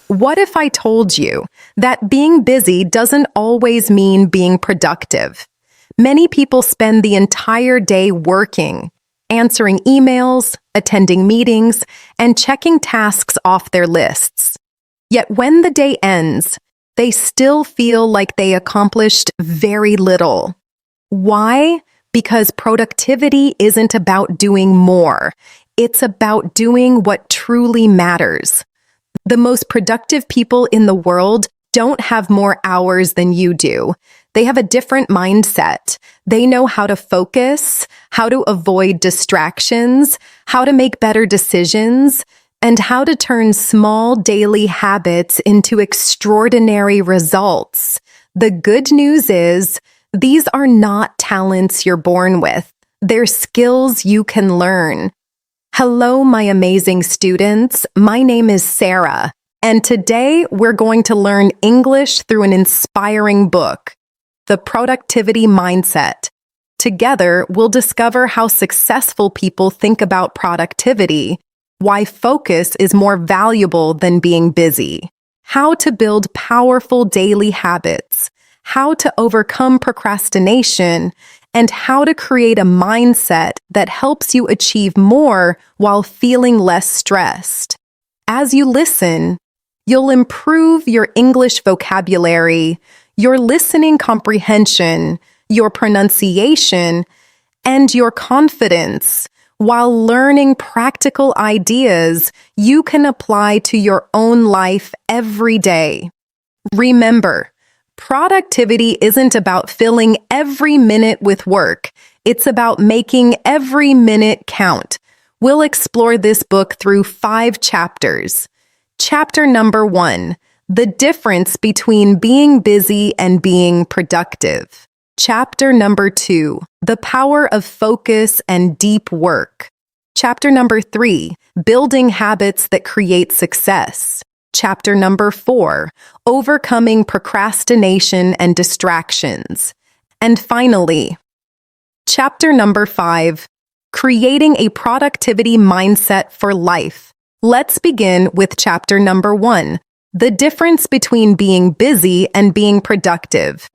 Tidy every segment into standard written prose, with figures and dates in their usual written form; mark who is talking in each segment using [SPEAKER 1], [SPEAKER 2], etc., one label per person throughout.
[SPEAKER 1] What if I told you that being busy doesn't always mean being productive? Many people spend the entire day working, answering emails, attending meetings, and checking tasks off their lists. Yet when the day ends, they still feel like they accomplished very little. Why? Because productivity isn't about doing more. It's about doing what truly matters. The most productive people in the world don't have more hours than you do. They have a different mindset. They know how to focus, how to avoid distractions, how to make better decisions, and how to turn small daily habits into extraordinary results. The good news is, these are not talents you're born with. They're skills you can learn. Hello, my amazing students. My name is Sarah, and today we're going to learn English through an inspiring book, The Productivity Mindset. Together, we'll discover how successful people think about productivity, why focus is more valuable than being busy, how to build powerful daily habits, how to overcome procrastination, and how to create a mindset that helps you achieve more while feeling less stressed. As you listen, you'll improve your English vocabulary, your listening comprehension, your pronunciation, and your confidence, while learning practical ideas you can apply to your own life every day. Remember, productivity isn't about filling every minute with work. It's about making every minute count. We'll explore this book through 5 chapters. Chapter number 1, the difference between being busy and being productive. Chapter number 2, the power of focus and deep work. Chapter number 3, building habits that create success. Chapter number 4, overcoming procrastination and distractions. And finally, chapter number 5, creating a productivity mindset for life. Let's begin with chapter number 1, the difference between being busy and being productive.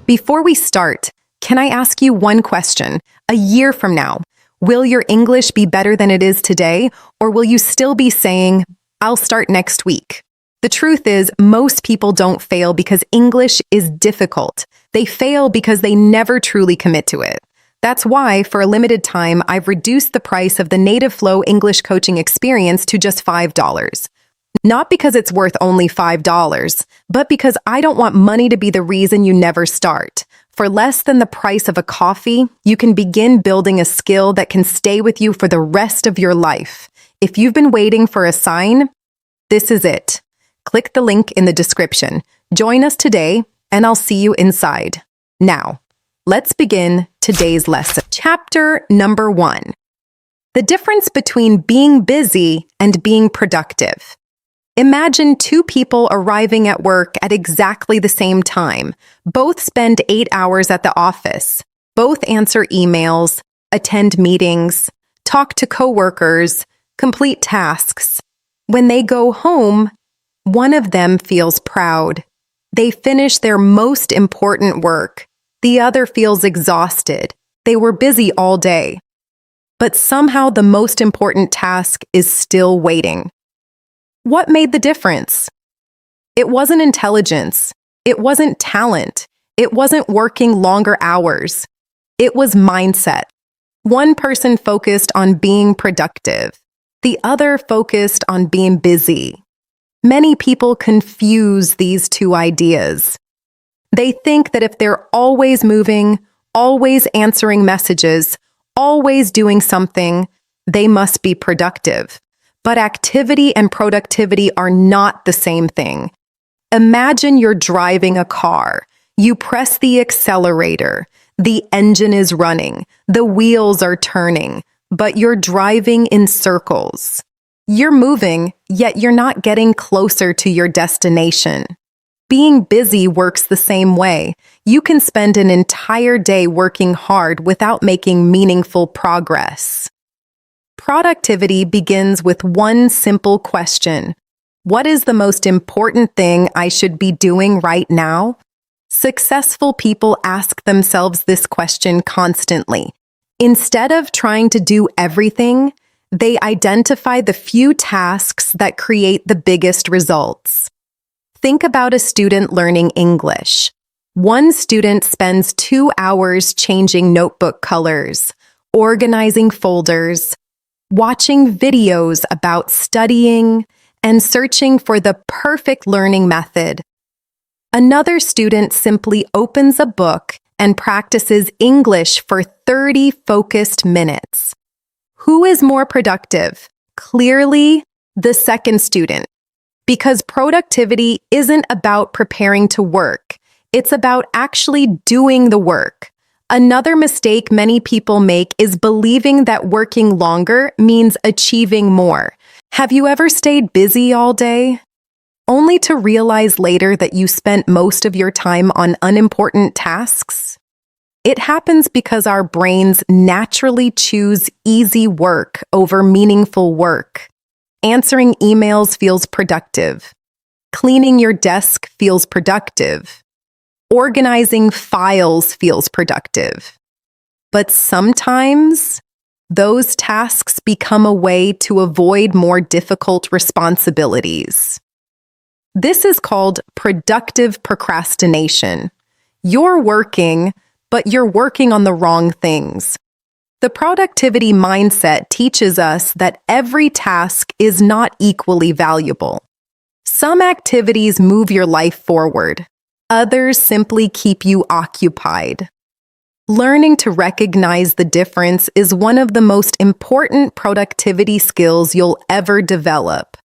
[SPEAKER 1] Before we start, can I ask you one question? A year from now, will your English be better than it is today, or will you still be saying, "I'll start next week"? The truth is, most people don't fail because English is difficult. They fail because they never truly commit to it. That's why, for a limited time, I've reduced the price of the Native Flow English coaching experience to just $5. Not because it's worth only $5, but because I don't want money to be the reason you never start. For less than the price of a coffee, you can begin building a skill that can stay with you for the rest of your life. If you've been waiting for a sign, this is it. Click the link in the description. Join us today, and I'll see you inside. Now, let's begin today's lesson. Chapter number 1. The difference between being busy and being productive. Imagine 2 people arriving at work at exactly the same time. Both spend 8 hours at the office. Both answer emails, attend meetings, talk to coworkers, complete tasks. When they go home, one of them feels proud. They finish their most important work. The other feels exhausted. They were busy all day. But somehow the most important task is still waiting. What made the difference? It wasn't intelligence. It wasn't talent. It wasn't working longer hours. It was mindset. One person focused on being productive. The other focused on being busy. Many people confuse these 2 ideas. They think that if they're always moving, always answering messages, always doing something, they must be productive. But activity and productivity are not the same thing. Imagine you're driving a car. You press the accelerator. The engine is running. The wheels are turning. But you're driving in circles. You're moving, yet you're not getting closer to your destination. Being busy works the same way. You can spend an entire day working hard without making meaningful progress. Productivity begins with one simple question. What is the most important thing I should be doing right now? Successful people ask themselves this question constantly. Instead of trying to do everything, they identify the few tasks that create the biggest results. Think about a student learning English. One student spends 2 hours changing notebook colors, organizing folders, watching videos about studying, and searching for the perfect learning method. Another student simply opens a book and practices English for 30 focused minutes. Who is more productive? Clearly, the second student. Because productivity isn't about preparing to work. It's about actually doing the work. Another mistake many people make is believing that working longer means achieving more. Have you ever stayed busy all day, only to realize later that you spent most of your time on unimportant tasks? It happens because our brains naturally choose easy work over meaningful work. Answering emails feels productive. Cleaning your desk feels productive. Organizing files feels productive. But sometimes, those tasks become a way to avoid more difficult responsibilities. This is called productive procrastination. You're working, but you're working on the wrong things. The productivity mindset teaches us that every task is not equally valuable. Some activities move your life forward. Others simply keep you occupied. Learning to recognize the difference is one of the most important productivity skills you'll ever develop.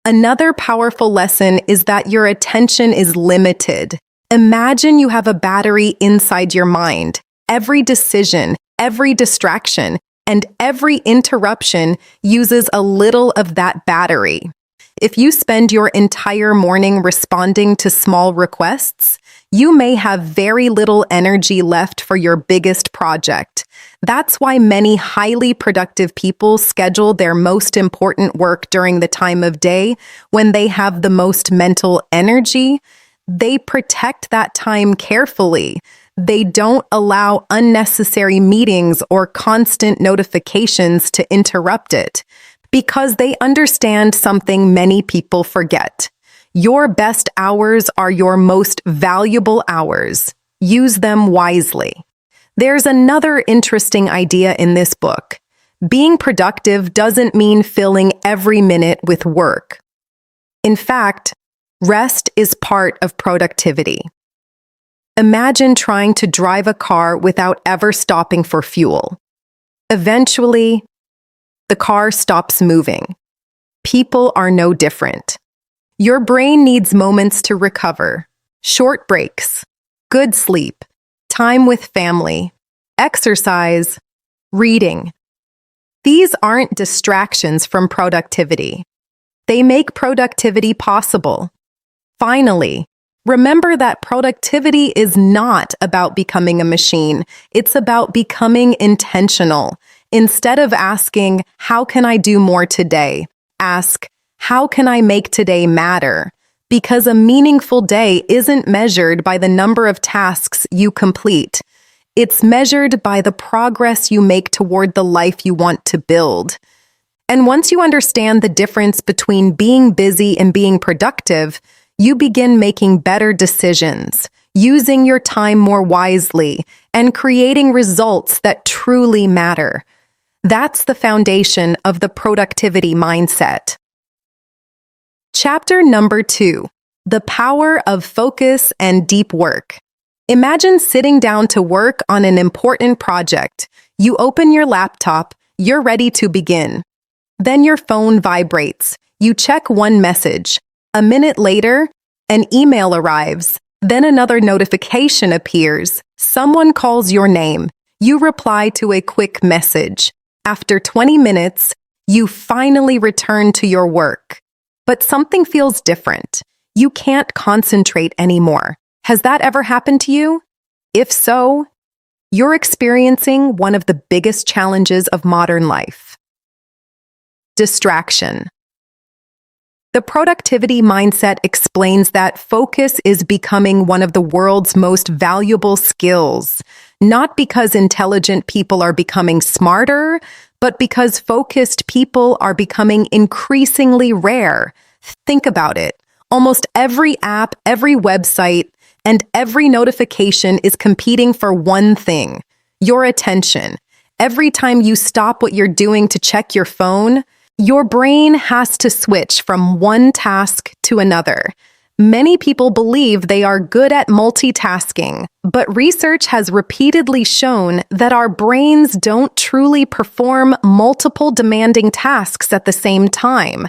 [SPEAKER 1] Another powerful lesson is that your attention is limited. Imagine you have a battery inside your mind. Every decision, every distraction, and every interruption uses a little of that battery. If you spend your entire morning responding to small requests, you may have very little energy left for your biggest project. That's why many highly productive people schedule their most important work during the time of day when they have the most mental energy. They protect that time carefully. They don't allow unnecessary meetings or constant notifications to interrupt it, because they understand something many people forget. Your best hours are your most valuable hours. Use them wisely. There's another interesting idea in this book. Being productive doesn't mean filling every minute with work. In fact, rest is part of productivity. Imagine trying to drive a car without ever stopping for fuel. Eventually, the car stops moving. People are no different. Your brain needs moments to recover, short breaks, good sleep, time with family, exercise, reading. These aren't distractions from productivity. They make productivity possible. Finally, remember that productivity is not about becoming a machine. It's about becoming intentional. Instead of asking, how can I do more today? Ask, how can I make today matter? Because a meaningful day isn't measured by the number of tasks you complete. It's measured by the progress you make toward the life you want to build. And once you understand the difference between being busy and being productive, you begin making better decisions, using your time more wisely, and creating results that truly matter. That's the foundation of the productivity mindset. Chapter number 2, the power of focus and deep work. Imagine sitting down to work on an important project. You open your laptop, you're ready to begin. Then your phone vibrates. You check one message. A minute later, an email arrives. Then another notification appears. Someone calls your name. You reply to a quick message. After 20 minutes, you finally return to your work. But something feels different. You can't concentrate anymore. Has that ever happened to you? If so, you're experiencing one of the biggest challenges of modern life. Distraction. The productivity mindset explains that focus is becoming one of the world's most valuable skills, not because intelligent people are becoming smarter, but because focused people are becoming increasingly rare. Think about it. Almost every app, every website, and every notification is competing for one thing: your attention. Every time you stop what you're doing to check your phone, your brain has to switch from one task to another. Many people believe they are good at multitasking, but research has repeatedly shown that our brains don't truly perform multiple demanding tasks at the same time.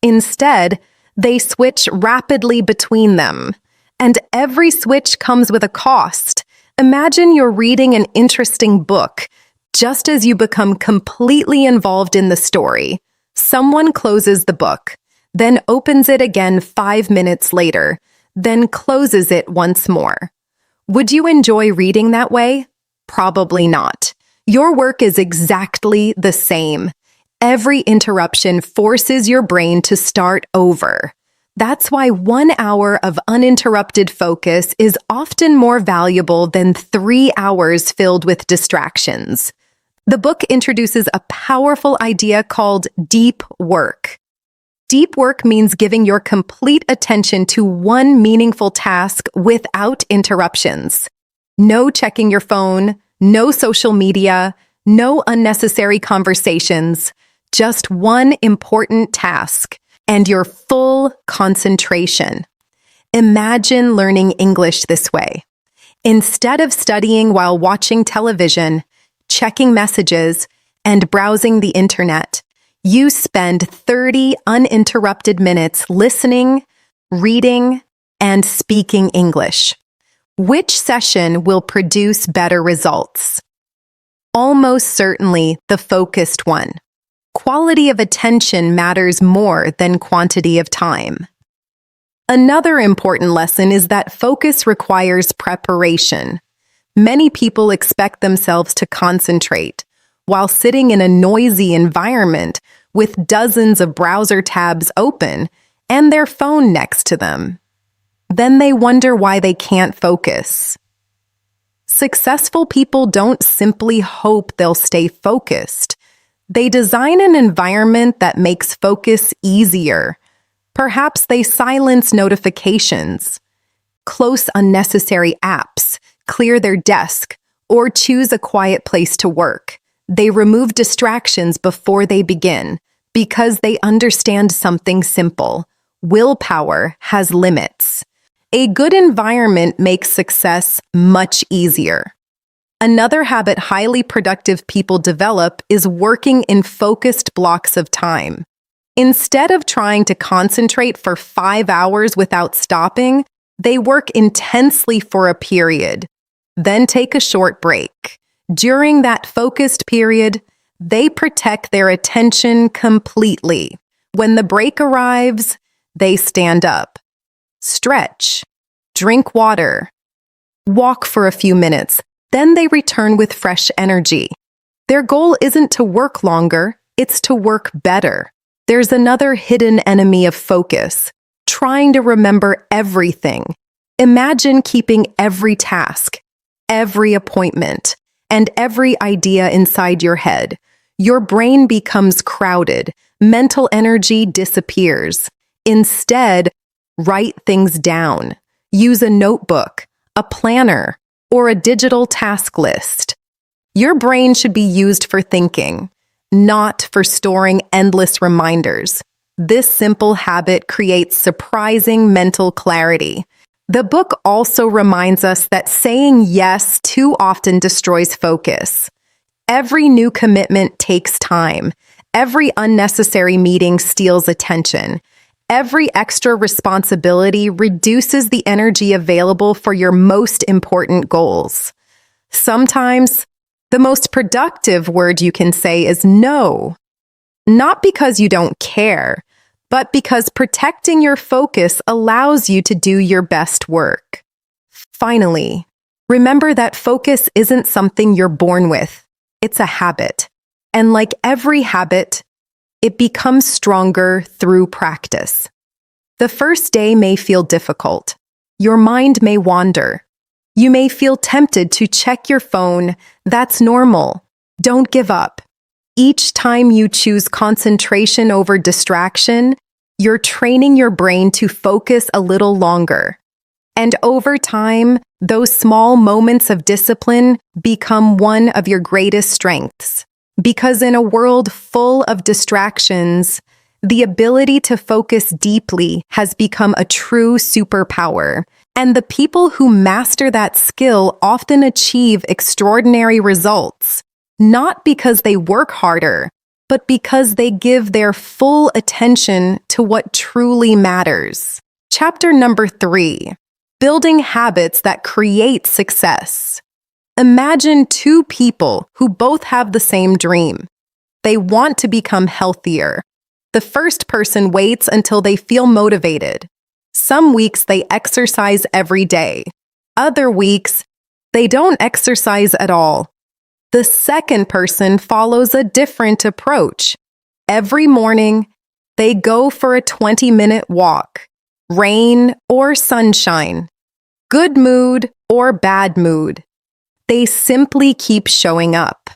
[SPEAKER 1] Instead, they switch rapidly between them. And every switch comes with a cost. Imagine you're reading an interesting book. Just as you become completely involved in the story, someone closes the book, then opens it again 5 minutes later, then closes it once more. Would you enjoy reading that way? Probably not. Your work is exactly the same. Every interruption forces your brain to start over. That's why 1 hour of uninterrupted focus is often more valuable than 3 hours filled with distractions. The book introduces a powerful idea called deep work. Deep work means giving your complete attention to one meaningful task without interruptions. No checking your phone, no social media, no unnecessary conversations, just one important task and your full concentration. Imagine learning English this way. Instead of studying while watching television, checking messages, and browsing the internet, you spend 30 uninterrupted minutes listening, reading, and speaking English. Which session will produce better results? Almost certainly the focused one. Quality of attention matters more than quantity of time. Another important lesson is that focus requires preparation. Many people expect themselves to concentrate while sitting in a noisy environment with dozens of browser tabs open and their phone next to them. Then they wonder why they can't focus. Successful people don't simply hope they'll stay focused. They design an environment that makes focus easier. Perhaps they silence notifications, close unnecessary apps, clear their desk, or choose a quiet place to work. They remove distractions before they begin because they understand something simple: willpower has limits. A good environment makes success much easier. Another habit highly productive people develop is working in focused blocks of time. Instead of trying to concentrate for 5 hours without stopping, they work intensely for a period, then take a short break. During that focused period, they protect their attention completely. When the break arrives, they stand up, stretch, drink water, walk for a few minutes, then they return with fresh energy. Their goal isn't to work longer, it's to work better. There's another hidden enemy of focus: trying to remember everything. Imagine keeping every task, every appointment, and every idea inside your head. Your brain becomes crowded, mental energy disappears. Instead, write things down. Use a notebook, a planner, or a digital task list. Your brain should be used for thinking, not for storing endless reminders. This simple habit creates surprising mental clarity. The book also reminds us that saying yes too often destroys focus. Every new commitment takes time. Every unnecessary meeting steals attention. Every extra responsibility reduces the energy available for your most important goals. Sometimes, the most productive word you can say is no. Not because you don't care, but because protecting your focus allows you to do your best work. Finally, remember that focus isn't something you're born with. It's a habit. And like every habit, It becomes stronger through practice. The first day may feel difficult. Your mind may wander. You may feel tempted to check your phone. That's normal. Don't give up. Each time you choose concentration over distraction, you're training your brain to focus a little longer. And over time, those small moments of discipline become one of your greatest strengths. Because in a world full of distractions, the ability to focus deeply has become a true superpower. And the people who master that skill often achieve extraordinary results, not because they work harder, but because they give their full attention to what truly matters. Chapter number 3. Building habits that create success. Imagine two people who both have the same dream. They want to become healthier. The first person waits until they feel motivated. Some weeks they exercise every day. Other weeks, they don't exercise at all. The second person follows a different approach. Every morning, they go for a 20-minute walk. Rain or sunshine. Good mood or bad mood. They simply keep showing up.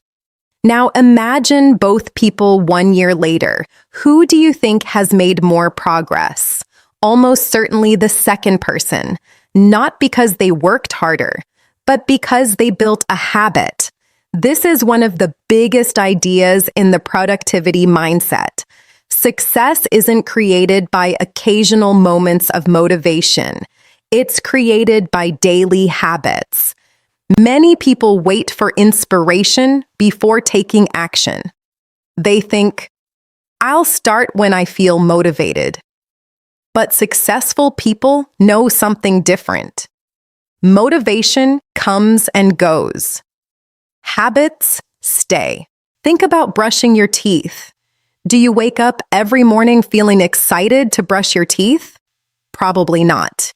[SPEAKER 1] Now imagine both people 1 year later. Who do you think has made more progress? Almost certainly the second person, not because they worked harder, but because they built a habit. This is one of the biggest ideas in the productivity mindset. Success isn't created by occasional moments of motivation. It's created by daily habits. Many people wait for inspiration before taking action. They think, I'll start when I feel motivated. But successful people know something different. Motivation comes and goes. Habits stay. Think about brushing your teeth. Do you wake up every morning feeling excited to brush your teeth? Probably not.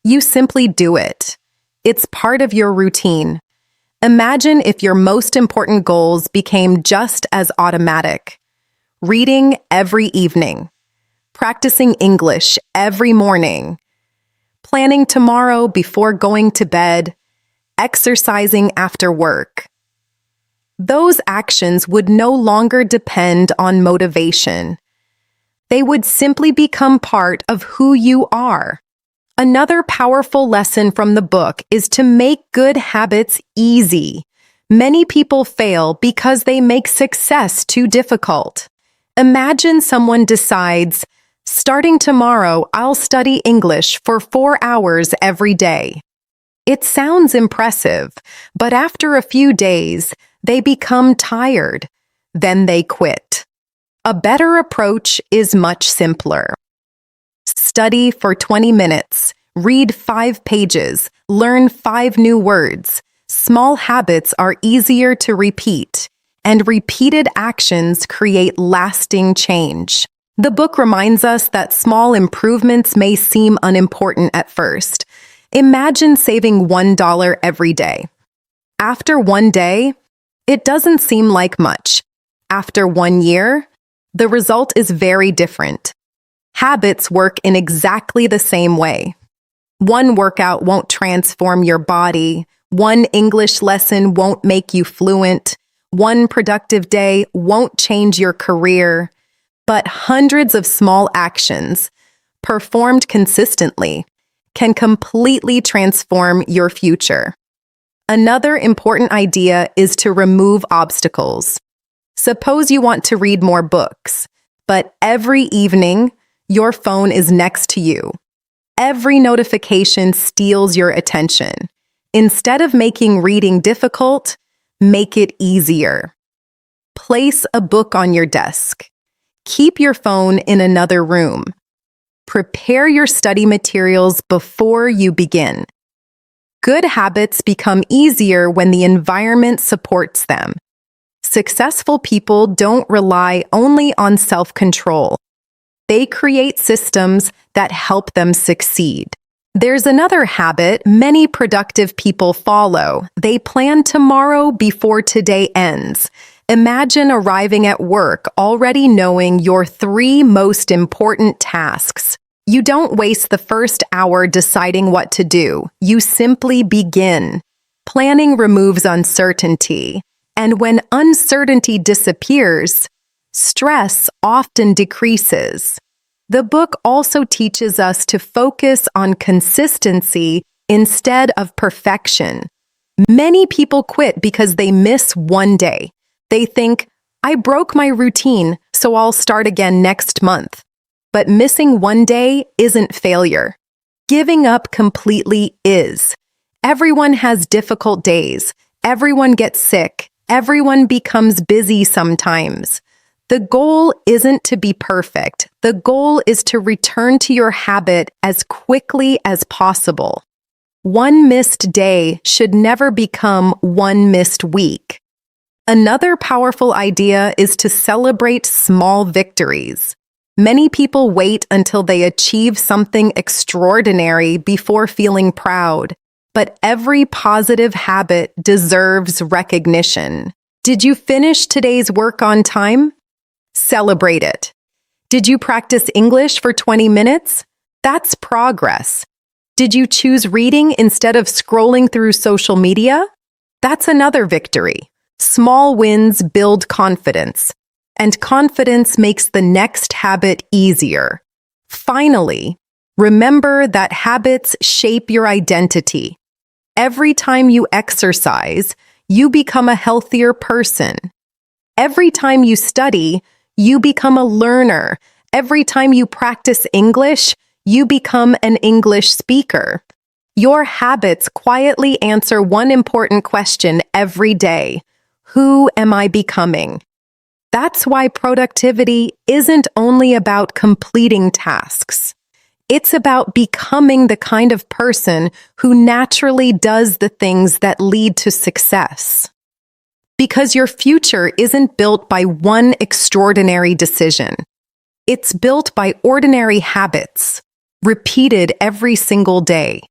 [SPEAKER 1] You simply do it. It's part of your routine. Imagine if your most important goals became just as automatic. Reading every evening. Practicing English every morning. Planning tomorrow before going to bed. Exercising after work. Those actions would no longer depend on motivation. They would simply become part of who you are. Another powerful lesson from the book is to make good habits easy. Many people fail because they make success too difficult. Imagine someone decides, starting tomorrow, I'll study English for 4 hours every day. It sounds impressive, but after a few days, they become tired. Then they quit. A better approach is much simpler. Study for 20 minutes, read 5 pages, learn 5 new words. Small habits are easier to repeat, and repeated actions create lasting change. The book reminds us that small improvements may seem unimportant at first. Imagine saving $1 every day. After 1 day, it doesn't seem like much. After 1 year, the result is very different. Habits work in exactly the same way. One workout won't transform your body. One English lesson won't make you fluent. One productive day won't change your career. But hundreds of small actions, performed consistently, can completely transform your future. Another important idea is to remove obstacles. Suppose you want to read more books, but every evening, your phone is next to you. Every notification steals your attention. Instead of making reading difficult, make it easier. Place a book on your desk. Keep your phone in another room. Prepare your study materials before you begin. Good habits become easier when the environment supports them. Successful people don't rely only on self-control. They create systems that help them succeed. There's another habit many productive people follow. They plan tomorrow before today ends. Imagine arriving at work already knowing your 3 most important tasks. You don't waste the first hour deciding what to do. You simply begin. Planning removes uncertainty, and when uncertainty disappears, stress often decreases. The book also teaches us to focus on consistency instead of perfection. Many people quit because they miss one day. They think, I broke my routine, so I'll start again next month. But missing one day isn't failure. Giving up completely is. Everyone has difficult days. Everyone gets sick. Everyone becomes busy sometimes. The goal isn't to be perfect. The goal is to return to your habit as quickly as possible. One missed day should never become one missed week. Another powerful idea is to celebrate small victories. Many people wait until they achieve something extraordinary before feeling proud, but every positive habit deserves recognition. Did you finish today's work on time? Celebrate it. Did you practice English for 20 minutes? That's progress. Did you choose reading instead of scrolling through social media? That's another victory. Small wins build confidence, and confidence makes the next habit easier. Finally, remember that habits shape your identity. Every time you exercise, you become a healthier person. Every time you study, you become a learner. Every time you practice English, you become an English speaker. Your habits quietly answer one important question every day. Who am I becoming? That's why productivity isn't only about completing tasks. It's about becoming the kind of person who naturally does the things that lead to success. Because your future isn't built by one extraordinary decision. It's built by ordinary habits, repeated every single day,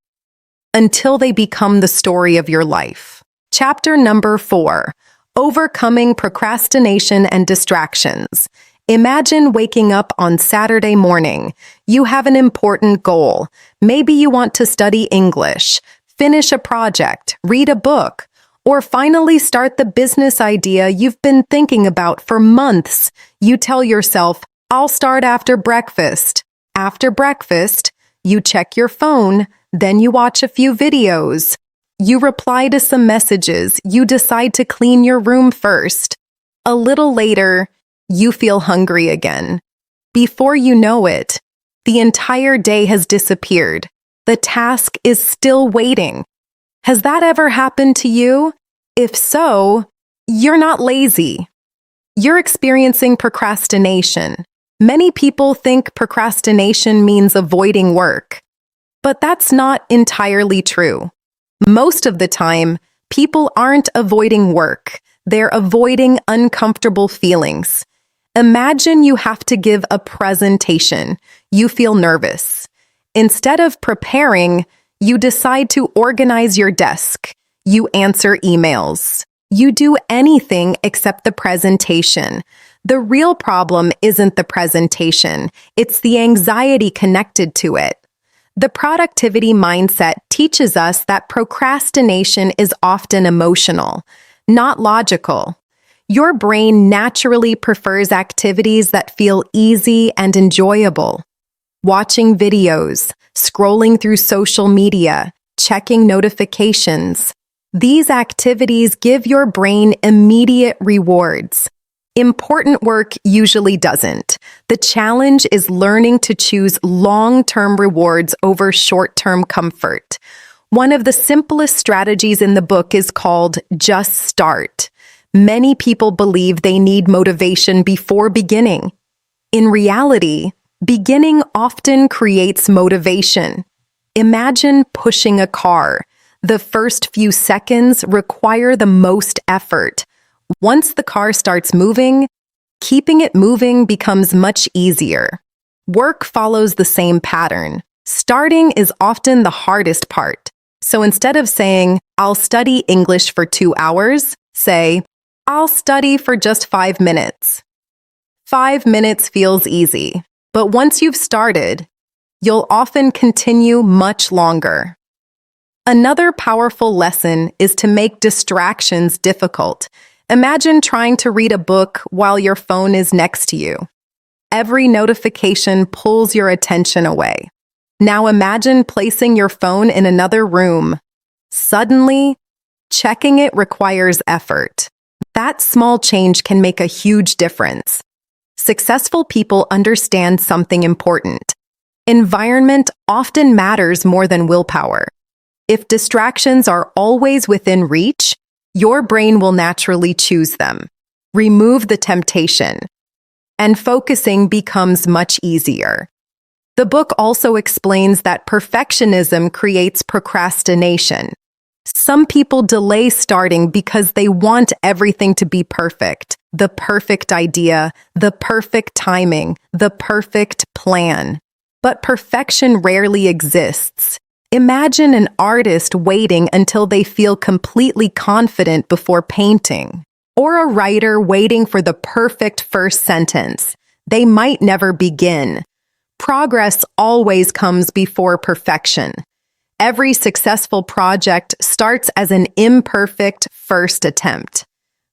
[SPEAKER 1] until they become the story of your life. Chapter number 4. Overcoming procrastination and distractions. Imagine waking up on Saturday morning. You have an important goal. Maybe you want to study English, finish a project, read a book, or finally start the business idea you've been thinking about for months. You tell yourself, I'll start after breakfast. After breakfast, you check your phone, then you watch a few videos. You reply to some messages. You decide to clean your room first. A little later, you feel hungry again. Before you know it, the entire day has disappeared. The task is still waiting. Has that ever happened to you? If so, you're not lazy. You're experiencing procrastination. Many people think procrastination means avoiding work, but that's not entirely true. Most of the time, people aren't avoiding work. They're avoiding uncomfortable feelings. Imagine you have to give a presentation. You feel nervous. Instead of preparing, you decide to organize your desk. You answer emails. You do anything except the presentation. The real problem isn't the presentation. It's the anxiety connected to it. The productivity mindset teaches us that procrastination is often emotional, not logical. Your brain naturally prefers activities that feel easy and enjoyable. Watching videos, scrolling through social media, checking notifications. These activities give your brain immediate rewards. Important work usually doesn't. The challenge is learning to choose long-term rewards over short-term comfort. One of the simplest strategies in the book is called just start. Many people believe they need motivation before beginning. In reality, beginning often creates motivation. Imagine pushing a car. The first few seconds require the most effort. Once the car starts moving, keeping it moving becomes much easier. Work follows the same pattern. Starting is often the hardest part. So instead of saying, I'll study English for 2 hours, say, I'll study for just 5 minutes. 5 minutes feels easy, but once you've started, you'll often continue much longer. Another powerful lesson is to make distractions difficult. Imagine trying to read a book while your phone is next to you. Every notification pulls your attention away. Now imagine placing your phone in another room. Suddenly, checking it requires effort. That small change can make a huge difference. Successful people understand something important. Environment often matters more than willpower. If distractions are always within reach, your brain will naturally choose them. Remove the temptation, and focusing becomes much easier. The book also explains that perfectionism creates procrastination. Some people delay starting because they want everything to be perfect. The perfect idea, the perfect timing, the perfect plan. But perfection rarely exists. Imagine an artist waiting until they feel completely confident before painting, or a writer waiting for the perfect first sentence. They might never begin. Progress always comes before perfection. Every successful project starts as an imperfect first attempt.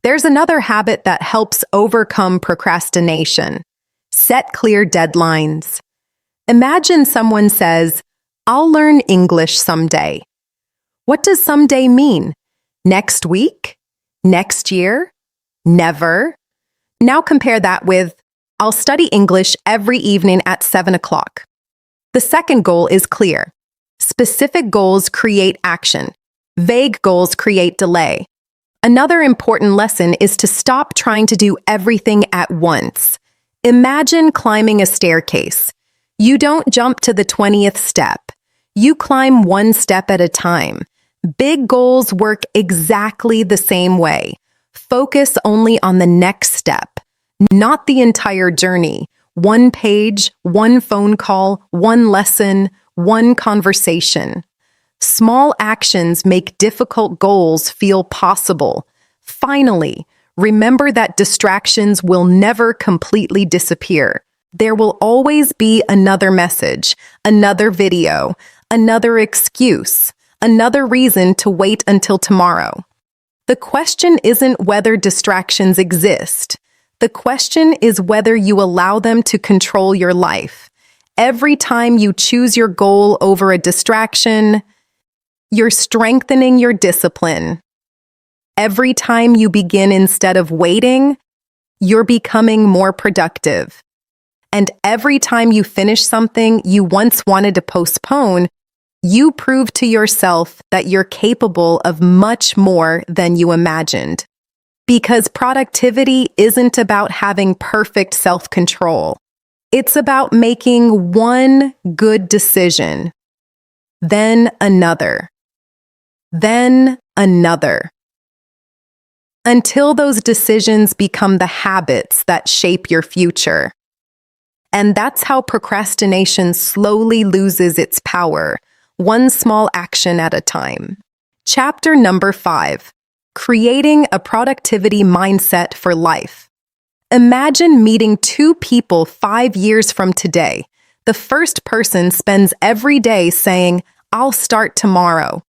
[SPEAKER 1] There's another habit that helps overcome procrastination. Set clear deadlines. Imagine someone says, "I'll learn English someday." What does someday mean? Next week? Next year? Never? Now compare that with, "I'll study English every evening at 7 o'clock." The second goal is clear. Specific goals create action. Vague goals create delay. Another important lesson is to stop trying to do everything at once. Imagine climbing a staircase. You don't jump to the 20th step. You climb one step at a time. Big goals work exactly the same way. Focus only on the next step, not the entire journey. One page, one phone call, one lesson, one conversation. Small actions make difficult goals feel possible. Finally, remember that distractions will never completely disappear. There will always be another message, another video, another excuse, another reason to wait until tomorrow. The question isn't whether distractions exist. The question is whether you allow them to control your life. Every time you choose your goal over a distraction, you're strengthening your discipline. Every time you begin instead of waiting, you're becoming more productive. And every time you finish something you once wanted to postpone, you prove to yourself that you're capable of much more than you imagined. Because productivity isn't about having perfect self-control. It's about making one good decision, then another, until those decisions become the habits that shape your future. And that's how procrastination slowly loses its power, one small action at a time. Chapter number 5. Creating a productivity mindset for life. Imagine meeting two people 5 years from today. The first person spends every day saying, "I'll start tomorrow."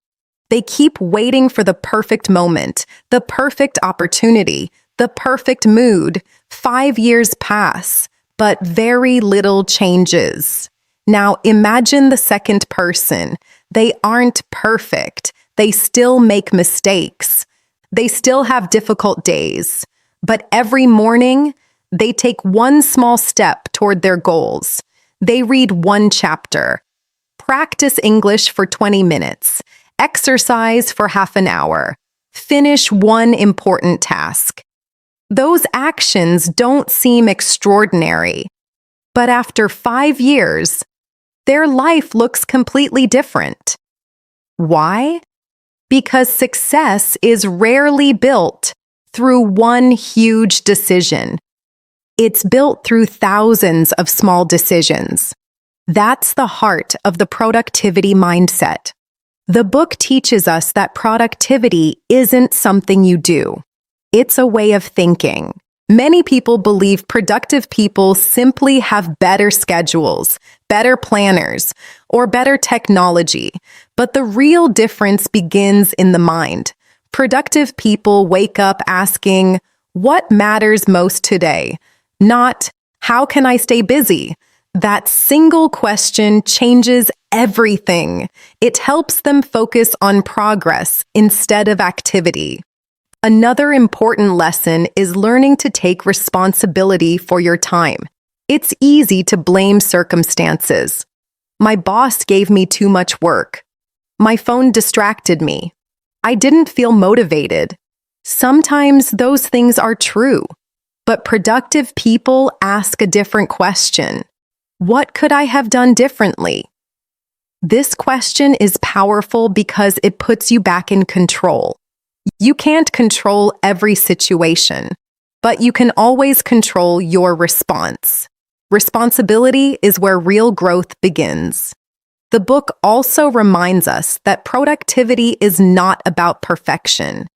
[SPEAKER 1] They keep waiting for the perfect moment, the perfect opportunity, the perfect mood. 5 years pass, but very little changes. Now imagine the second person. They aren't perfect. They still make mistakes. They still have difficult days. But every morning, they take one small step toward their goals. They read one chapter, practice English for 20 minutes, exercise for half an hour, finish one important task. Those actions don't seem extraordinary, but after 5 years, their life looks completely different. Why? Because success is rarely built through one huge decision. It's built through thousands of small decisions. That's the heart of the productivity mindset. The book teaches us that productivity isn't something you do. It's a way of thinking. Many people believe productive people simply have better schedules, better planners, or better technology. But the real difference begins in the mind. Productive people wake up asking, "What matters most today?" Not, "How can I stay busy?" That single question changes everything. It helps them focus on progress instead of activity. Another important lesson is learning to take responsibility for your time. It's easy to blame circumstances. My boss gave me too much work. My phone distracted me. I didn't feel motivated. Sometimes those things are true, but productive people ask a different question. What could I have done differently? This question is powerful because it puts you back in control. You can't control every situation, but you can always control your response. Responsibility is where real growth begins. The book also reminds us that productivity is not about perfection.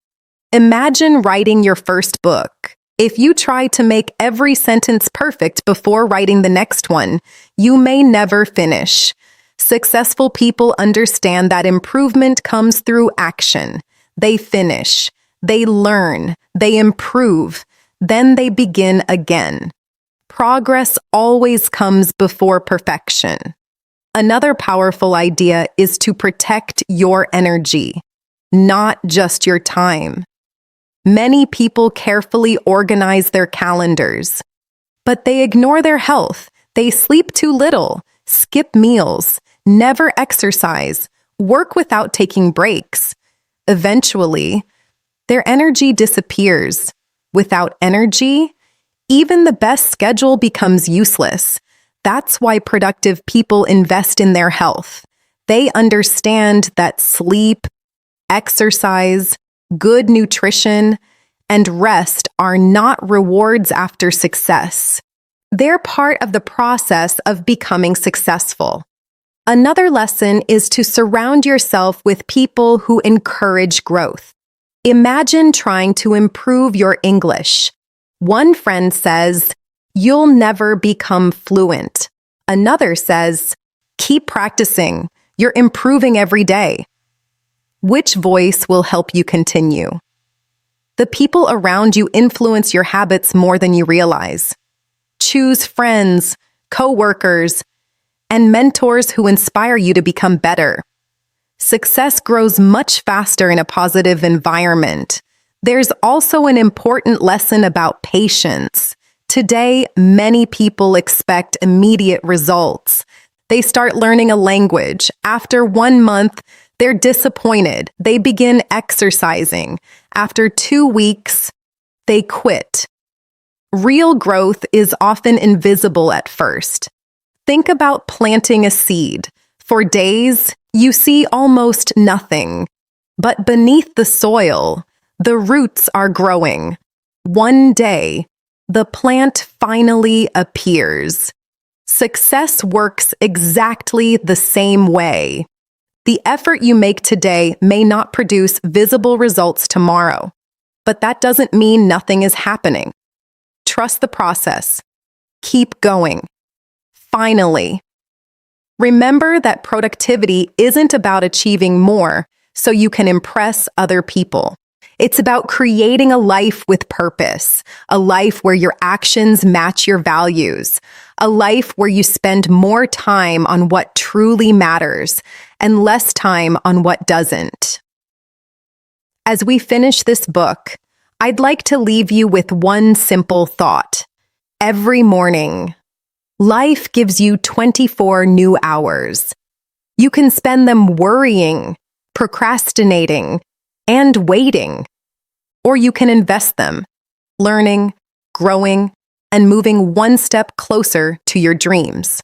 [SPEAKER 1] Imagine writing your first book. If you try to make every sentence perfect before writing the next one, you may never finish. Successful people understand that improvement comes through action. They finish, they learn, they improve, then they begin again. Progress always comes before perfection. Another powerful idea is to protect your energy, not just your time. Many people carefully organize their calendars, but they ignore their health. They sleep too little, skip meals, never exercise, work without taking breaks. Eventually, their energy disappears. Without energy, even the best schedule becomes useless. That's why productive people invest in their health. They understand that sleep, exercise, good nutrition, and rest are not rewards after success. They're part of the process of becoming successful. Another lesson is to surround yourself with people who encourage growth. Imagine trying to improve your English. One friend says, "You'll never become fluent." Another says, "Keep practicing. You're improving every day." Which voice will help you continue? The people around you influence your habits more than you realize. Choose friends, coworkers, and mentors who inspire you to become better. Success grows much faster in a positive environment. There's also an important lesson about patience. Today, many people expect immediate results. They start learning a language. After 1 month, they're disappointed. They begin exercising. After 2 weeks, they quit. Real growth is often invisible at first. Think about planting a seed. For days, you see almost nothing. But beneath the soil, the roots are growing. One day, the plant finally appears. Success works exactly the same way. The effort you make today may not produce visible results tomorrow, but that doesn't mean nothing is happening. Trust the process. Keep going. Finally, remember that productivity isn't about achieving more so you can impress other people. It's about creating a life with purpose, a life where your actions match your values, a life where you spend more time on what truly matters and less time on what doesn't. As we finish this book, I'd like to leave you with one simple thought. Every morning, life gives you 24 new hours. You can spend them worrying, procrastinating, and waiting. Or you can invest them, learning, growing, and moving one step closer to your dreams.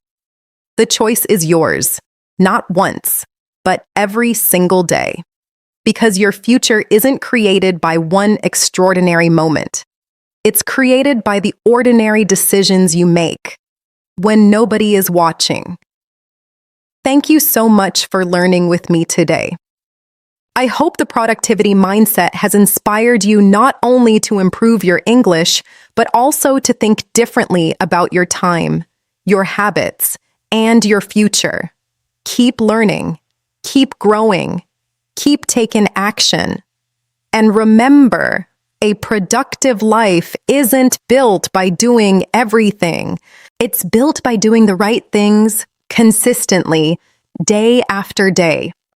[SPEAKER 1] The choice is yours, not once, but every single day. Because your future isn't created by one extraordinary moment. It's created by the ordinary decisions you make when nobody is watching. Thank you so much for learning with me today. I hope the productivity mindset has inspired you not only to improve your English, but also to think differently about your time, your habits, and your future. Keep learning, keep growing, keep taking action. And remember, a productive life isn't built by doing everything. It's built by doing the right things consistently, day after day.